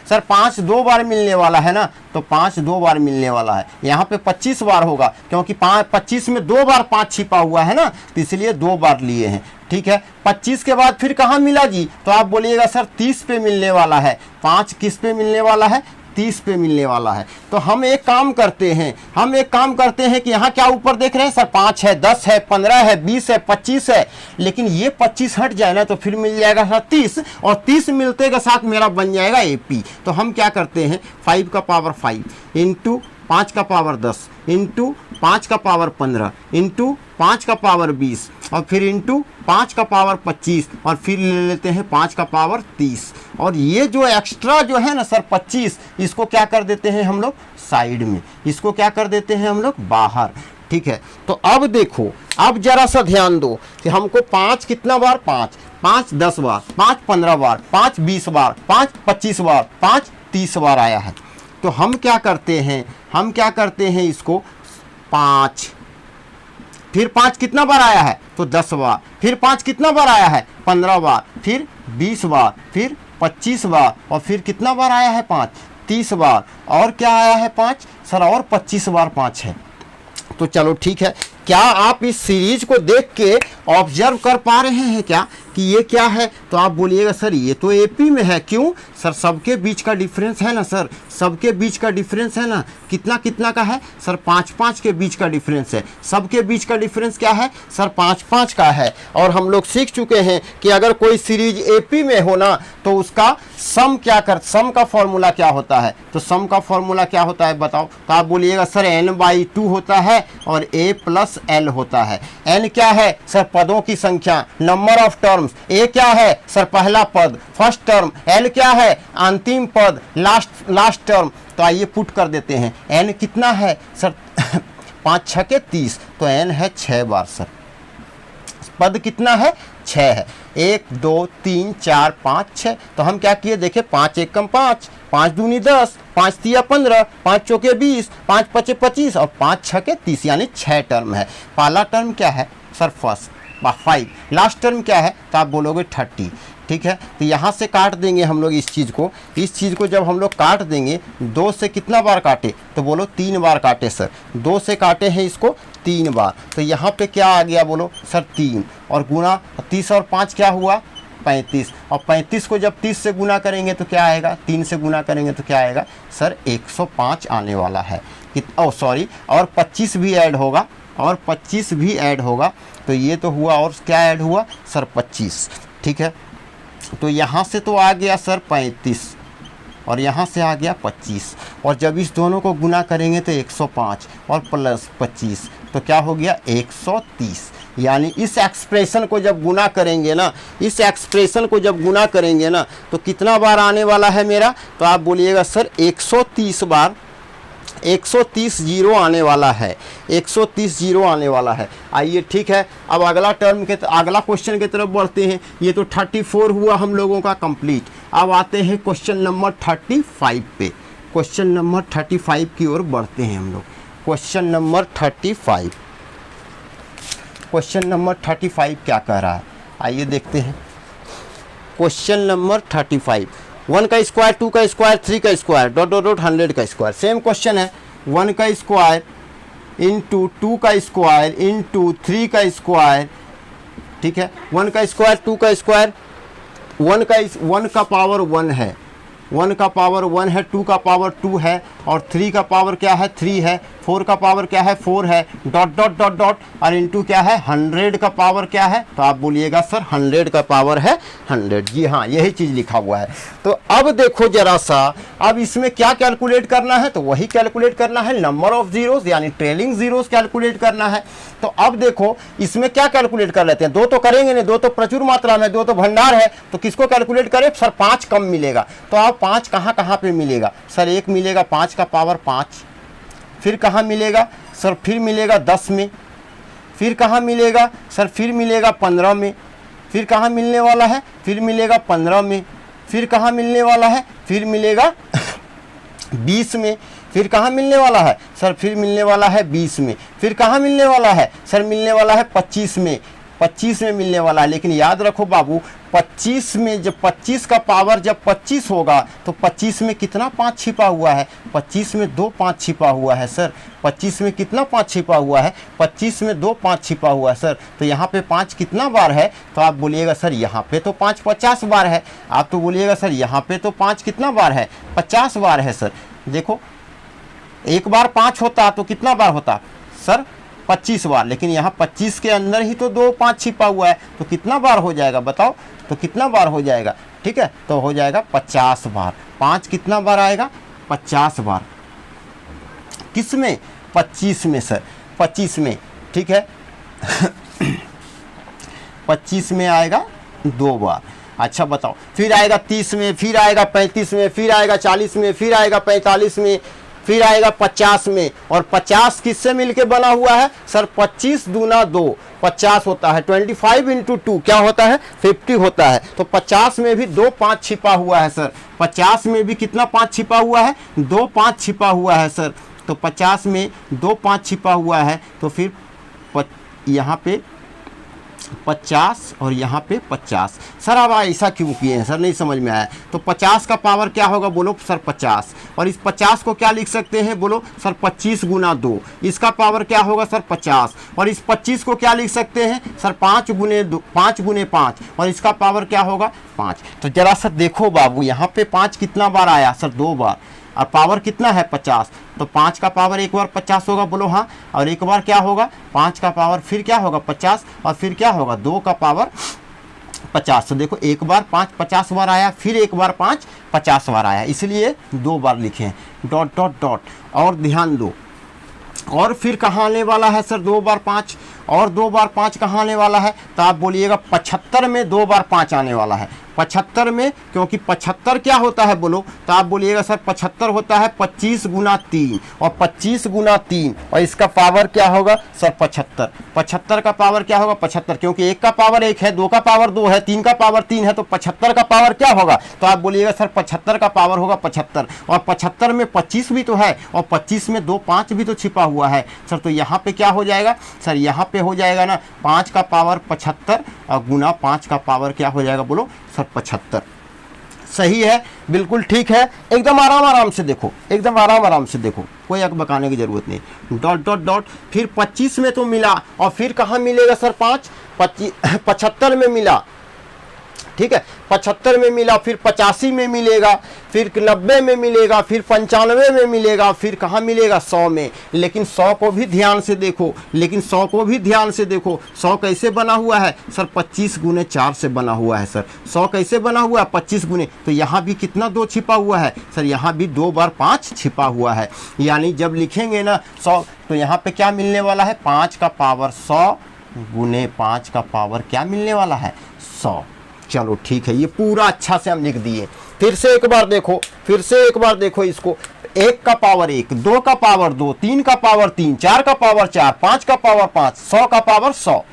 सर 5 2 बार मिलने वाला है ना, तो 5 2 बार मिलने वाला है, यहाँ पे 25 बार होगा क्योंकि 25 में 2 बार 5 छिपा हुआ है ना, तो इसलिए 2 बार लिए हैं। ठीक है, 25 के बाद फिर कहाँ मिला जी, तो आप बोलिएगा सर 30 पे मिलने वाला है। 5 किस पे मिलने वाला है 30 पे मिलने वाला है। तो हम एक काम करते हैं कि यहाँ क्या ऊपर देख रहे हैं सर 5 है, 10 है, 15 है, 20 है, 25 है, लेकिन ये 25 हट जाए ना तो फिर मिल जाएगा सर 30, और 30 मिलते के साथ मेरा बन जाएगा AP। तो हम क्या करते हैं 5 का पावर 5 इंटू 5 का पावर 10 इंटू 5 का पावर 15 इंटू 5 का पावर 20 और फिर इंटू 5 का पावर 25 और फिर ले लेते हैं 5 का पावर 30। और ये जो एक्स्ट्रा जो है ना सर 25, इसको क्या कर देते हैं हम लोग साइड में, इसको क्या कर देते हैं हम लोग बाहर। ठीक है, तो अब देखो, अब जरा सा ध्यान दो कि हमको 5 कितना बार 5 10 बार, 5 15 बार, 5 20 बार, 5 25 बार, 5 30 बार आया है। तो हम क्या करते हैं इसको 5, फिर 5 कितना बार आया है तो 10 बार, फिर 5 कितना बार आया है 15 बार, फिर 20 बार, फिर 25 बार, और फिर कितना बार आया है 5 30 बार, और क्या आया है 5 सर और 25 बार 5 है। तो चलो ठीक है, क्या आप इस सीरीज को देख के ऑब्जर्व कर पा रहे हैं क्या कि ये क्या है? तो आप बोलिएगा सर ये तो एपी में है। क्यों सर? सबके बीच का डिफरेंस है ना सर, सबके बीच का डिफरेंस है ना। कितना कितना का है सर? 5-5 के बीच का डिफरेंस है। सबके बीच का डिफरेंस क्या है सर? 5-5 का है। और हम लोग सीख चुके हैं कि अगर कोई सीरीज एपी में हो ना तो उसका सम सम का फॉर्मूला क्या होता है? तो सम का फॉर्मूला क्या होता है बताओ? तो आप बोलिएगा सर n/2 होता है और a + l होता है। n क्या है सर? पदों की संख्या, नंबर ऑफ टर्म्स। a क्या है सर? पहला पद, फर्स्ट टर्म। l क्या है? अंतिम पद, लास्ट टर्म। तो आइए पुट कर देते हैं। n कितना है सर? 5 6 के 30, तो n है 6 बार सर। पद कितना है? 6 है। 1 2 3 4 5 6। तो हम क्या किए देखे, 5 1 कम 5, 5 दूनी 10, 5 3 15, 5 चौके 20, 5 5 25 और 5 6 के 30, यानी 6 टर्म है। पहला टर्म क्या है सर? फर्स्ट 5। लास्ट टर्म क्या है? तो आप बोलोगे 30। ठीक है, तो यहाँ से काट देंगे हम लोग इस चीज़ को जब हम लोग काट देंगे, 2 से कितना बार काटे? तो बोलो 3 बार काटे सर। 2 से काटे हैं इसको 3 बार, तो यहाँ पे क्या आ गया बोलो सर? 3 और गुना 30 और 5 क्या हुआ? 35। और 35 को जब 30 से गुना करेंगे तो क्या आएगा? 3 से गुना करेंगे तो क्या आएगा सर? 105 आने वाला है। और 25 भी ऐड होगा, और 25 भी ऐड होगा। तो ये तो हुआ, और क्या ऐड हुआ सर? 25। ठीक है, तो यहाँ से तो आ गया सर 35 और यहाँ से आ गया 25, और जब इस दोनों को गुना करेंगे तो 105 और प्लस 25 तो क्या हो गया? 130। यानी इस एक्सप्रेशन को जब गुना करेंगे ना, तो कितना बार आने वाला है मेरा? तो आप बोलिएगा सर 130 बार, 130 जीरो आने वाला है, 130 जीरो आने वाला है। आइए ठीक है, अब अगला क्वेश्चन की तरफ बढ़ते हैं। ये तो 34 हुआ हम लोगों का कंप्लीट। अब आते हैं क्वेश्चन नंबर 35 पे। क्वेश्चन नंबर 35 की ओर बढ़ते हैं हम लोग। क्वेश्चन नंबर 35 क्या कह रहा है? आइए देखते हैं। क्वेश्चन नंबर 35, 1 का स्क्वायर, 2 का स्क्वायर, 3 का स्क्वायर, ... 100 का स्क्वायर। सेम क्वेश्चन है। 1 का स्क्वायर इंटू 2 का स्क्वायर इंटू 3 का स्क्वायर। ठीक है, 1 का स्क्वायर, 2 का स्क्वायर, 1 का पावर 1 है, 1 का पावर 1 है, 2 का पावर 2 है, और 3 का पावर क्या है? 3 है, 4 का पावर क्या है? 4 है, ... और इंटू क्या है? 100 का पावर क्या है? तो आप बोलिएगा सर 100 का पावर है 100। जी हाँ, यही चीज़ लिखा हुआ है। तो अब देखो जरा सा, अब इसमें क्या कैलकुलेट करना है? तो वही कैलकुलेट करना है, नंबर ऑफ जीरोस यानी ट्रेलिंग जीरोस कैलकुलेट करना है। तो अब देखो इसमें क्या कैलकुलेट कर लेते हैं। 2 तो करेंगे नहीं, 2 तो प्रचुर मात्रा में, 2 तो भंडार है, तो किसको कैलकुलेट करें सर? 5 कम मिलेगा। तो आप 5 कहाँ पे मिलेगा सर? एक मिलेगा 5 का पावर 5, फिर कहाँ मिलेगा सर? फिर मिलेगा 10 में, फिर कहाँ मिलेगा सर? फिर मिलेगा 15 में, फिर कहाँ मिलने वाला है? फिर मिलेगा 15 में, फिर कहाँ मिलने वाला है? फिर मिलेगा 20 में, फिर कहाँ मिलने वाला है सर? फिर मिलने वाला है 20 में, फिर कहाँ मिलने वाला है सर? मिलने वाला है 25 में, 25 में मिलने वाला है। लेकिन याद रखो बाबू, 25 में जब 25 का पावर जब 25 होगा तो 25 में कितना 5 छिपा हुआ है? 25 में 2 5 छिपा हुआ है सर। 25 में कितना 5 छिपा हुआ है? 25 में 2 5 छिपा हुआ है सर। तो यहाँ पे 5 कितना बार है? तो आप बोलिएगा सर यहाँ पे तो 5 50 बार है। आप तो बोलिएगा सर यहाँ पे तो 5 कितना बार है? 50 बार है सर। देखो, एक बार 5 होता तो कितना बार होता सर? 25 बार। लेकिन यहाँ 25 के अंदर ही तो 2 5 छिपा हुआ है, तो कितना बार हो जाएगा बताओ? तो कितना बार हो जाएगा? ठीक है, तो हो जाएगा 50 बार। 5 कितना बार आएगा? 50 बार। किस में? 25 में सर, 25 में। ठीक है, 25 में आएगा 2 बार। अच्छा बताओ, फिर आएगा 30 में, फिर आएगा 35 में, फिर आएगा 40 में, फिर आएगा 45 में, फिर आएगा 50 में। और 50 किससे मिलके बना हुआ है सर? 25 दूना 2 50 होता है। 25 इंटू 2 क्या होता है? 50 होता है। तो 50 में भी 2 5 छिपा हुआ है सर। 50 में भी कितना 5 छिपा हुआ है? 2 5 छिपा हुआ है सर। तो 50 में 2 5 छिपा हुआ है, तो फिर यहाँ पे 50 और यहाँ पे 50। सर अब ऐसा क्यों किए हैं सर, नहीं समझ में आया। तो 50 का पावर क्या होगा बोलो सर 50, और इस 50 को क्या लिख सकते हैं बोलो सर 25 गुना 2, इसका पावर क्या होगा सर 50, और इस 25 को क्या लिख सकते हैं सर 5 गुने 5, और इसका पावर क्या होगा 5। तो जरा सर देखो बाबू, यहाँ पे 5 कितना बार आया सर 2 बार, और पावर कितना है 50, तो 5 का पावर एक बार 50 होगा बोलो हाँ, और एक बार क्या होगा 5 का पावर फिर क्या होगा 50, और फिर क्या होगा 2 का पावर 50। तो देखो एक बार 5 50 बार आया, फिर एक बार 5 50 बार आया, इसलिए 2 बार लिखे हैं डॉट डॉट डॉट। और ध्यान दो, और फिर कहाँ आने वाला है सर 2 बार 5, और 2 बार 5 कहाँ आने वाला है, तो आप बोलिएगा 75 में 2 बार 5 आने वाला है। 75 में, क्योंकि 75 क्या होता है बोलो, तो आप बोलिएगा सर 75 होता है 25 गुना 3, और 25 गुना 3, और इसका पावर क्या होगा सर 75। 75 का पावर क्या होगा 75, क्योंकि 1 का पावर 1 है, 2 का पावर 2 है, 3 का पावर 3 है, तो 75 का पावर क्या होगा, तो आप बोलिएगा सर 75 का पावर होगा 75। और 75 में 25 भी तो है, और 25 में 2 5 भी तो छिपा हुआ है सर, तो यहाँ पे क्या हो जाएगा सर, यहाँ पे हो जाएगा ना 5 का पावर 75 और गुना 5 का पावर क्या हो जाएगा बोलो सर 75। सही है, बिल्कुल ठीक है, एकदम आराम से देखो, एकदम आराम से देखो, कोई अक बकाने की जरूरत नहीं। डॉट डॉट डॉट, फिर 25 में तो मिला, और फिर कहाँ मिलेगा सर 5 75 में मिला, ठीक है 75 में मिला, फिर 85 में मिलेगा, फिर 90 में मिलेगा, फिर 95 में मिलेगा, फिर कहाँ मिलेगा 100 में। लेकिन 100 को भी ध्यान से देखो, 100 कैसे बना हुआ है सर 25 गुने 4 से बना हुआ है सर। 100 कैसे बना हुआ है 25 गुने, तो यहाँ भी कितना 2 छिपा हुआ है सर, यहाँ भी 2 बार 5 छिपा हुआ है। यानी जब लिखेंगे ना 100, तो यहाँ पे क्या मिलने वाला है 5 का पावर 100 गुने 5 का पावर क्या मिलने वाला है 100। चलो ठीक है, ये पूरा अच्छा से हम लिख दिए। फिर से एक बार देखो इसको, 1 का पावर 1, 2 का पावर 2, 3 का पावर 3, 4 का पावर 4, 5 का पावर 5, 100 का पावर 100।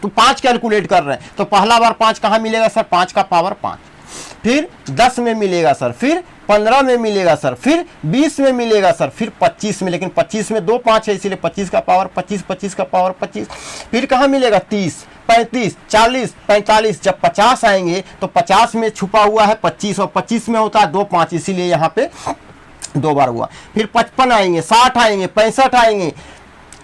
तो 5 कैलकुलेट कर रहे हैं, तो पहला बार 5 कहाँ मिलेगा सर 5 का पावर 5, फिर 10 में मिलेगा सर, फिर 15 में मिलेगा सर, फिर 20 में मिलेगा सर, फिर 25 में, लेकिन 25 में 2 5 है, इसीलिए 25 का पावर 25, 25 का पावर 25। फिर कहाँ मिलेगा 30, 35, 40, 45। जब 50 आएंगे तो 50 में छुपा हुआ है 25, और 25 में होता है 2 5, इसीलिए यहाँ पे 2 बार हुआ। फिर 55 आएंगे, 60 आएंगे, 65 आएंगे,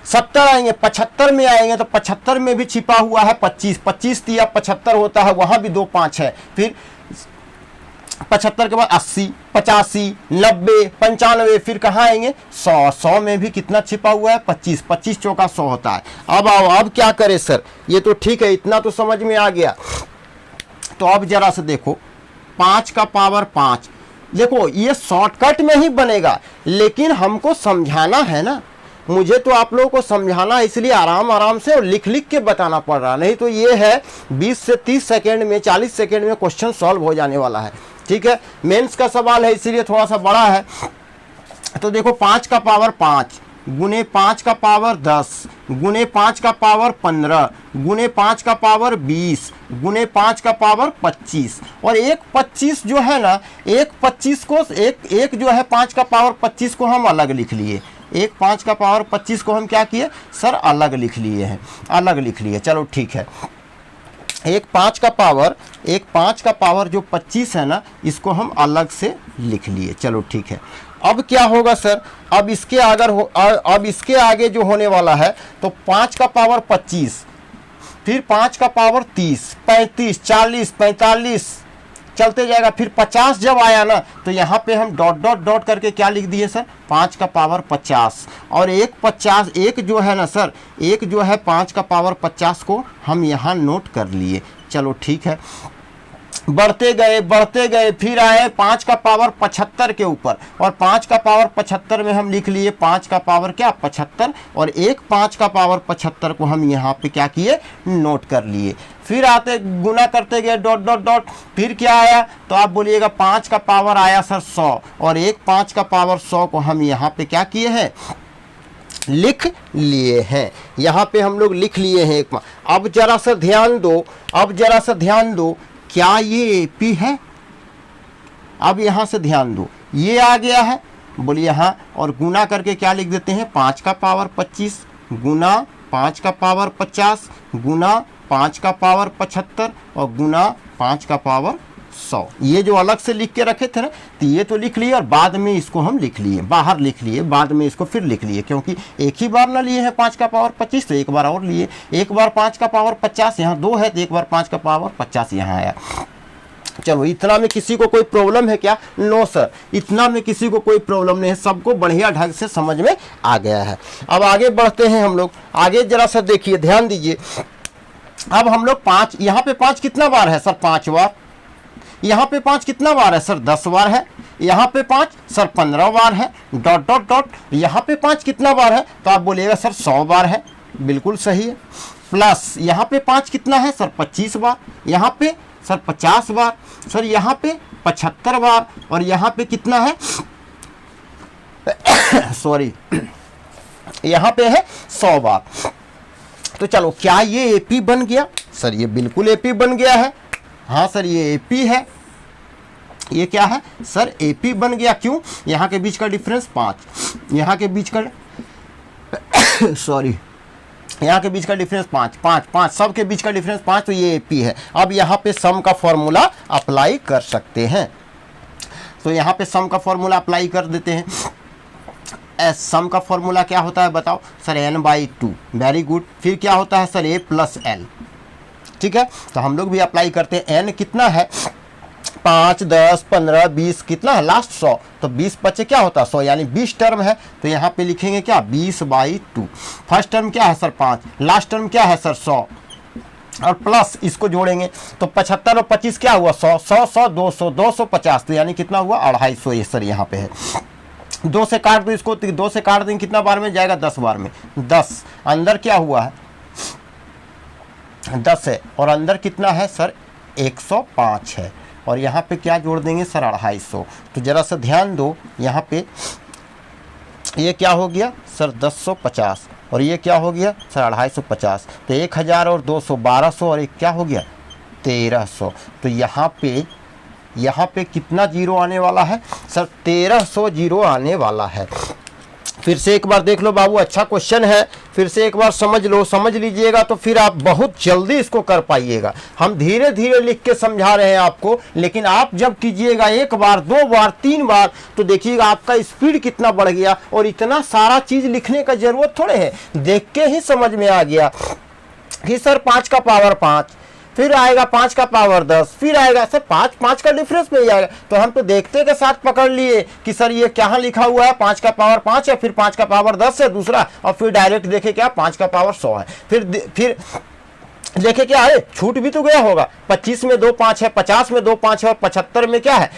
70 आएंगे, 75 में आएंगे, तो 75 में भी छिपा हुआ है 25, 25 दिया 75 होता है, वहाँ भी 2 5 है। फिर 75 के बाद 80, 85, 90, 95, फिर कहाँ आएंगे 100, 100 में भी कितना छिपा हुआ है 25, 25 चौका 100 होता है। अब आओ, अब क्या करें सर, ये तो ठीक है, इतना तो समझ में आ गया। तो अब जरा से देखो 5 का पावर 5, देखो ये शॉर्टकट में ही बनेगा, लेकिन हमको समझाना है ना, मुझे तो आप लोगों को समझाना है, इसलिए आराम से और लिख के बताना पड़ रहा, नहीं तो ये है 20 से 30 सेकेंड में, 40 सेकेंड में क्वेश्चन सॉल्व हो जाने वाला है। ठीक है, मेंस का सवाल है इसलिए थोड़ा सा बड़ा है। तो देखो 5 का पावर 5 गुने 5 का पावर 10 गुने 5 का पावर 15 गुने 5 का पावर 20 गुने 5 का पावर 25, और एक 25 जो है ना, एक 25 को एक जो है 5 का पावर 25 को हम अलग लिख लिए, एक 5 का पावर 25 को हम क्या किए सर अलग लिख लिए हैं, अलग लिख लिए। चलो ठीक है, एक 5 का पावर जो 25 है ना, इसको हम अलग से लिख लिए। चलो ठीक है, अब क्या होगा सर, अब इसके आगे जो होने वाला है, तो 5 का पावर 25, फिर 5 का पावर 30, 35, 40, 45 चलते जाएगा, फिर 50 जब आया ना, तो यहाँ पे हम डॉट डॉट डॉट करके क्या लिख दिए सर 5 का पावर 50, और एक जो है ना सर, एक जो है 5 का पावर 50 को हम यहाँ नोट कर लिए। चलो ठीक है, बढ़ते गए फिर आए 5 का पावर 75 के ऊपर, और 5 का पावर 75 में हम लिख लिए 5 का पावर क्या 75, और एक 5 का पावर 75 को हम यहाँ पे क्या किए नोट कर लिए। फिर आते गुना करते गए डॉट डॉट डॉट, फिर क्या आया, तो आप बोलिएगा 5 का पावर आया सर 100, और एक 5 का पावर 100 को हम यहाँ पे क्या किए हैं लिख लिए हैं, यहाँ पे हम लोग लिख लिए हैं एक। अब जरा सा ध्यान दो, क्या ये एपी है? अब यहाँ से ध्यान दो, ये आ गया है, बोलिए हाँ, और गुना करके क्या लिख देते हैं 5 का पावर 25 गुना 5 का पावर 50 गुना 5 का पावर 75 और गुना 5 का पावर 100। ये जो अलग से लिख के रखे थे ना, तो ये तो लिख लिए और बाद में इसको हम लिख लिए, बाहर लिख लिए, बाद में इसको फिर लिख लिए, क्योंकि एक ही बार ना लिए हैं 5 का पावर 25, तो एक बार और लिए। एक बार 5 का पावर 50 यहाँ 2 है, तो एक बार 5 का पावर 50 यहाँ आया। चलो, इतना में किसी को कोई प्रॉब्लम है क्या? नो सर, इतना में किसी को कोई प्रॉब्लम नहीं है, सबको बढ़िया ढंग से समझ में आ गया है। अब आगे बढ़ते हैं हम लोग, आगे जरा सा देखिए, ध्यान दीजिए। अब हम लोग 5, यहाँ पे 5 कितना बार है सर? 5 बार। यहाँ पे 5 कितना बार है सर? 10 बार है। यहाँ पे 5 सर 15 बार है। डॉट डॉट डॉट, यहाँ पे 5 कितना बार है? तो आप बोलिएगा सर 100 बार है, बिल्कुल सही है। प्लस यहाँ पे 5 कितना है सर? 25 बार। यहाँ पे सर 50 बार, सर यहाँ पे 75 बार, और यहाँ पे कितना है सॉरी यहाँ पे है 100 बार। तो चलो, क्या ये एपी बन गया? सर ये बिल्कुल एपी बन गया है। हाँ सर, ये एपी है। ये क्या है सर? एपी बन गया। क्यों? यहाँ के बीच का डिफरेंस 5, यहाँ के बीच का सॉरी, यहाँ के बीच का डिफरेंस 5, 5, 5, सब के बीच का डिफरेंस 5, तो ये एपी है। अब यहाँ पे सम का फॉर्मूला अप्लाई कर सकते हैं, तो यहाँ पे सम का फॉर्मूला अप्लाई कर देते हैं। सम का फॉर्मूला क्या होता है बताओ? Sir n/2। Very good. फिर क्या होता है सर? a + l। ठीक है, तो हम लोग भी अप्लाई करते हैं। n कितना है? 5, 10, 15, 20, कितना है लास्ट? 100। तो 20 बचे क्या होता है? 100, यानी 20 टर्म है, तो यहाँ पे लिखेंगे क्या? 20/2। फर्स्ट टर्म क्या है सर? 5। लास्ट टर्म क्या है सर? 100, और प्लस इसको जोड़ेंगे तो 75 और 25 क्या हुआ? 100, 100, 100, 200, 250, तो यानी कितना हुआ? 250। ये सर यहाँ पे है। 2 से काट दो इसको, 2 से काट देंगे, कितना बार में जाएगा? 10 बार में। 10 अंदर क्या हुआ है? 10 है, और अंदर कितना है सर? 105 है, और यहाँ पे क्या जोड़ देंगे सर? 250। तो जरा सा ध्यान दो, यहाँ पे ये क्या हो गया सर? 1050, और ये क्या हो गया सर? 250। तो 1000 और 200 1200, और एक क्या हो गया? 1300। तो यहाँ पे कितना जीरो आने वाला है सर? 1300 जीरो आने वाला है। फिर से एक बार देख लो बाबू, अच्छा क्वेश्चन है, फिर से एक बार समझ लो, समझ लीजिएगा तो फिर आप बहुत जल्दी इसको कर पाइएगा। हम धीरे धीरे लिख के समझा रहे हैं आपको, लेकिन आप जब कीजिएगा 1 बार 2 बार 3 बार, तो देखिएगा आपका स्पीड कितना बढ़ गया। और इतना सारा चीज लिखने का जरूरत थोड़े है, देख के ही समझ में आ गया कि सर 5 का पावर 5, फिर आएगा 5 का पावर 10, फिर आएगा सर 5, 5 का डिफरेंस में ही आएगा। तो हम तो देखते के साथ पकड़ लिए कि सर ये क्या लिखा हुआ है? 5 का पावर 5 है, फिर 5 का पावर 10 है दूसरा, और फिर डायरेक्ट देखे क्या? 5 का पावर 100 है। फिर देखे क्या है? छूट भी तो गया होगा। 25 में 2 5 है, 50 में 2 5 है, और 75 में क्या है?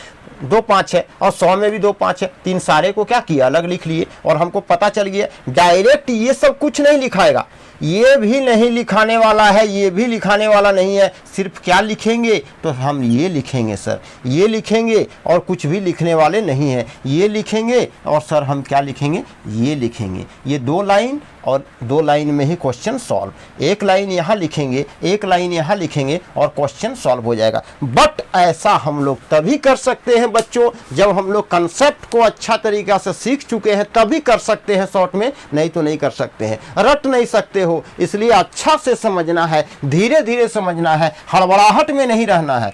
2 5 है, और 100 में भी 2 5 है। तीन सारे को क्या किया? अलग लिख लिए, और हमको पता चल गया डायरेक्ट ये सब कुछ नहीं लिखाएगा, ये भी नहीं लिखाने वाला है, ये भी लिखाने वाला नहीं है। सिर्फ क्या लिखेंगे? तो हम ये लिखेंगे सर, ये लिखेंगे, और कुछ भी लिखने वाले नहीं है। ये लिखेंगे, और सर हम क्या लिखेंगे? ये लिखेंगे। ये 2 लाइन, और 2 लाइन में ही क्वेश्चन सॉल्व। 1 लाइन यहाँ लिखेंगे, 1 लाइन यहाँ लिखेंगे, और क्वेश्चन सॉल्व हो जाएगा। बट ऐसा हम लोग तभी कर सकते हैं बच्चों, जब हम लोग कंसेप्ट को अच्छा तरीका से सीख चुके हैं, तभी कर सकते हैं शॉर्ट में, नहीं तो नहीं कर सकते हैं, रट नहीं सकते हो। इसलिए अच्छा से समझना है, धीरे धीरे समझना है, हड़बड़ाहट में नहीं रहना है,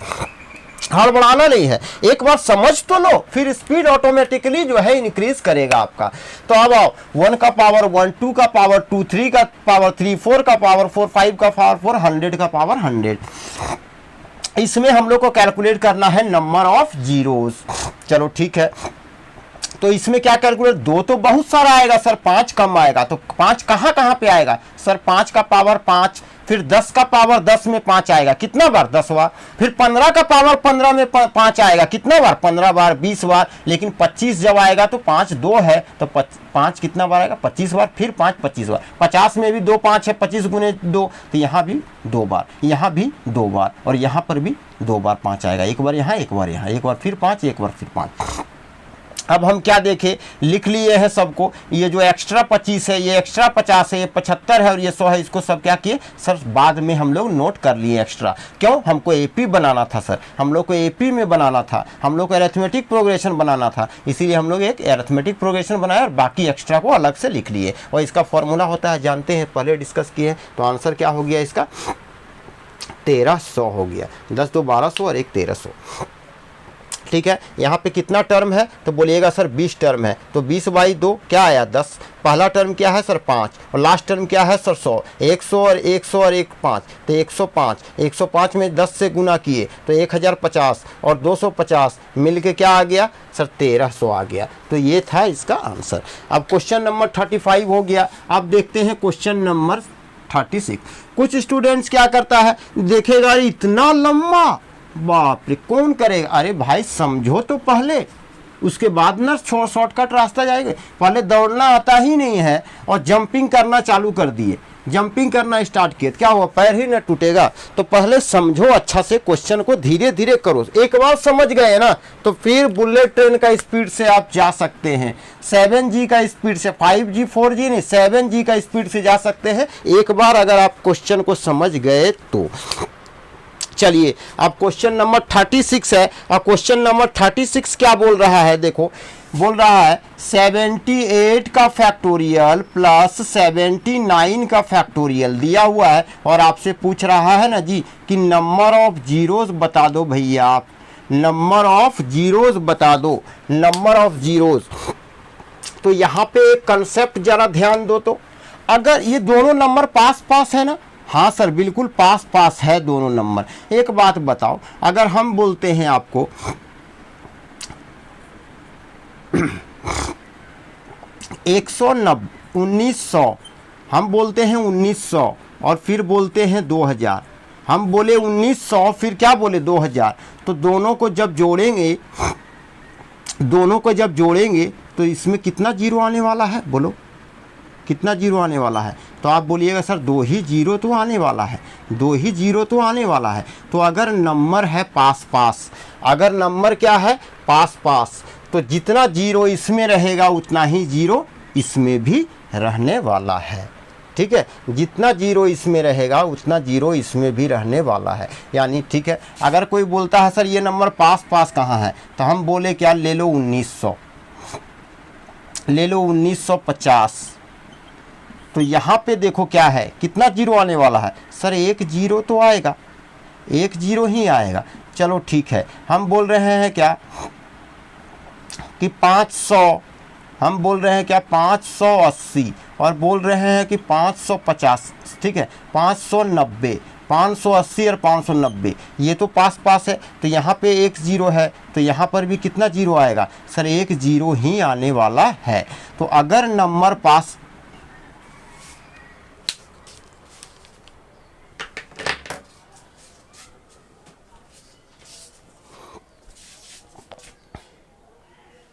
हड़बड़ाना नहीं है। एक बार समझ तो लो, फिर स्पीड ऑटोमेटिकली जो है इंक्रीज करेगा आपका। तो अब आओ, 1 का पावर 1, 2 का पावर 2, 3 का पावर 3, 4 का पावर 4, 5 का पावर 4, 100 का पावर 100। इसमें हम लोग को कैलकुलेट करना है नंबर ऑफ जीरोस। चलो ठीक है, तो इसमें क्या कैलकुलेट? 2 तो बहुत सारा आएगा सर, 5 कम आएगा। तो 5 कहाँ पे आएगा सर? 5 का पावर 5, फिर 10 का पावर 10 में 5 आएगा, कितना बार? 10 बार। फिर 15 का पावर 15 में 5 आएगा, कितना बार? 15 बार, 20 बार। लेकिन 25 जब आएगा तो 5 2 है, तो 5 कितना बार आएगा? 25 बार। फिर 5 25 बार। 50 में भी 2 5 है, 25 गुने 2, तो यहाँ भी 2 बार, यहाँ भी 2 बार, और यहाँ पर भी 2 बार 5 आएगा। एक बार यहाँ, एक बार यहाँ, एक बार फिर 5, एक बार फिर 5। अब हम क्या देखें? लिख लिए हैं सबको। ये जो एक्स्ट्रा 25 है, ये एक्स्ट्रा 50 है, ये 75 है, और ये 100 है, इसको सब क्या किए सर? बाद में हम लोग नोट कर लिए एक्स्ट्रा। क्यों? हमको एपी बनाना था सर, हम लोग को एपी में बनाना था, हम लोग को अरिथमेटिक प्रोग्रेशन बनाना था, इसीलिए हम लोग एक अरिथमेटिक प्रोग्रेशन बनाया, और बाकी एक्स्ट्रा को अलग से लिख लिए। और इसका फॉर्मूला होता है, जानते हैं, पहले डिस्कस किए हैं। तो आंसर क्या हो गया इसका? 1300 हो गया। 10 2 1200 और एक 1300। ठीक है, यहाँ पे कितना टर्म है तो बोलिएगा सर 20 टर्म है, तो 20 बाई 2 क्या आया 10। पहला टर्म क्या है सर 5 और लास्ट टर्म क्या है सर 100। 100 और 100 और 1 5 तो 105। 105 में 10 से गुना किए तो 1050 और 250 मिल के क्या आ गया सर 1300 आ गया। तो ये था इसका आंसर। अब क्वेश्चन नंबर 35 हो गया। अब देखते हैं क्वेश्चन नंबर 36। कुछ स्टूडेंट्स क्या करता है, देखेगा इतना लंबा, बाप रे कौन करेगा। अरे भाई समझो तो पहले, उसके बाद ना शॉर्टकट रास्ता जाएगा। पहले दौड़ना आता ही नहीं है और जंपिंग करना चालू कर दिए, जंपिंग करना स्टार्ट किए, क्या हुआ पैर ही न टूटेगा। तो पहले समझो अच्छा से, क्वेश्चन को धीरे धीरे करो। एक बार समझ गए ना तो फिर बुलेट ट्रेन का स्पीड से आप जा सकते हैं, 7G का स्पीड से, 5G 4G नहीं 7G का स्पीड से जा सकते हैं, एक बार अगर आप क्वेश्चन को समझ गए तो। चलिए अब क्वेश्चन नंबर 36 है, और क्वेश्चन नंबर 36 क्या बोल रहा है, देखो बोल रहा है 78 का फैक्टोरियल प्लस 79 का फैक्टोरियल दिया हुआ है, और आपसे पूछ रहा है ना जी कि नंबर ऑफ जीरोस बता दो भैया, आप नंबर ऑफ जीरोस बता दो, नंबर ऑफ जीरोस। तो यहाँ पे एक कंसेप्ट जरा ध्यान दो, तो अगर ये दोनों नंबर पास पास है ना, हाँ सर बिल्कुल पास पास है दोनों नंबर। एक बात बताओ, अगर हम बोलते हैं आपको 1900, हम बोलते हैं 1900 और फिर बोलते हैं 2000, हम बोले 1900 फिर क्या बोले 2000, तो दोनों को जब जोड़ेंगे, दोनों को जब जोड़ेंगे तो इसमें कितना जीरो आने वाला है, बोलो कितना जीरो आने वाला है। तो आप बोलिएगा सर 2 ही जीरो तो आने वाला है, 2 ही जीरो तो आने वाला है। तो अगर नंबर है पास पास, अगर नंबर क्या है पास पास, तो जितना जीरो इसमें रहेगा उतना ही जीरो इसमें भी रहने वाला है। ठीक है, जितना जीरो इसमें रहेगा उतना जीरो इसमें भी रहने वाला है। यानी ठीक है, अगर कोई बोलता है सर ये नंबर पास पास कहाँ है, तो हम बोले क्या, ले लो 1900, ले लो 1950। तो यहाँ पे देखो क्या है, कितना जीरो आने वाला है सर, एक जीरो तो आएगा, एक जीरो ही आएगा। चलो ठीक है, हम बोल रहे हैं क्या कि 500, हम बोल रहे हैं क्या 580, और बोल रहे हैं कि 550, ठीक है 590, 580 और 590 ये तो पास पास है। तो यहाँ पे एक जीरो है, तो यहाँ पर भी कितना जीरो आएगा सर, एक जीरो ही आने वाला है। तो अगर नंबर पास